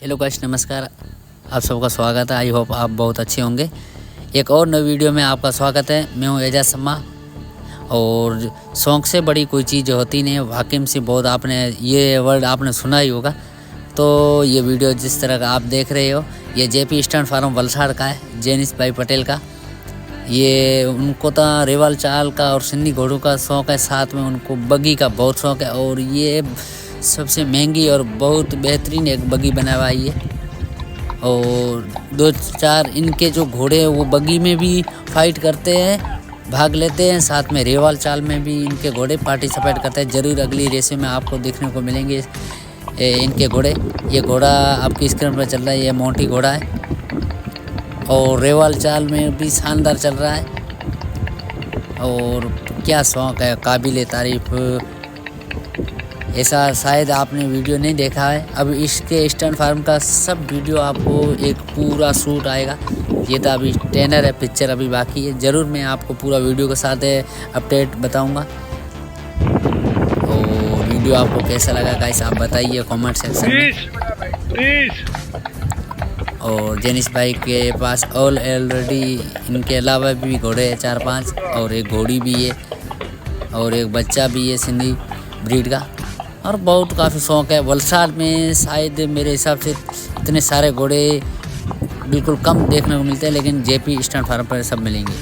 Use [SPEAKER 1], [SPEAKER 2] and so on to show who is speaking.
[SPEAKER 1] Hello guys, नमस्कार। आप सबका स्वागत है। आई होप आप बहुत अच्छे होंगे। एक और नई वीडियो में आपका स्वागत है। मैं हूं एजाज शर्मा। और शौक़ से बड़ी कोई चीज़ होती नहीं है। वाकई से बहुत आपने ये वर्ड आपने सुना ही होगा। तो ये वीडियो जिस तरह का आप देख रहे हो, ये जेपी स्टैंड फार्म वलसाड़ का है, जेनिस भाई पटेल का। ये उनको तो रेवाल चाल का और सिंधी घोड़ों का शौक़ है, साथ में उनको बगी का बहुत शौक़ है। और ये सबसे महंगी और बहुत बेहतरीन एक बगी बना हुआ है ये। और 2-4 इनके जो घोड़े हैं वो बगी में भी फाइट करते हैं, भाग लेते हैं। साथ में रेवाल चाल में भी इनके घोड़े पार्टिसिपेट करते हैं। ज़रूर अगली रेस में आपको देखने को मिलेंगे इनके घोड़े। ये घोड़ा आपकी स्क्रीन पर चल रहा है, ये मोटी घोड़ा है। और रेवाल चाल में भी शानदार चल रहा है। और क्या शौक़ है, काबिल तारीफ़। ऐसा शायद आपने वीडियो नहीं देखा है। अब इसके स्टैंड फार्म का सब वीडियो आपको एक पूरा शूट आएगा। ये तो अभी ट्रेनर है, पिक्चर अभी बाकी है। ज़रूर मैं आपको पूरा वीडियो के साथ अपडेट बताऊंगा। और वीडियो आपको कैसा लगा गाइस आप बताइए कमेंट सेक्शन में। और जेनिस भाई के पास ऑलरेडी इनके अलावा भी घोड़े हैं 4-5, और एक घोड़ी भी है और एक बच्चा भी है सिंधी ब्रीड का। और बहुत काफ़ी शौक़ है। वलसाड़ में शायद मेरे हिसाब से इतने सारे घोड़े बिल्कुल कम देखने को मिलते हैं, लेकिन जेपी स्टैंड फार्म पर सब मिलेंगे।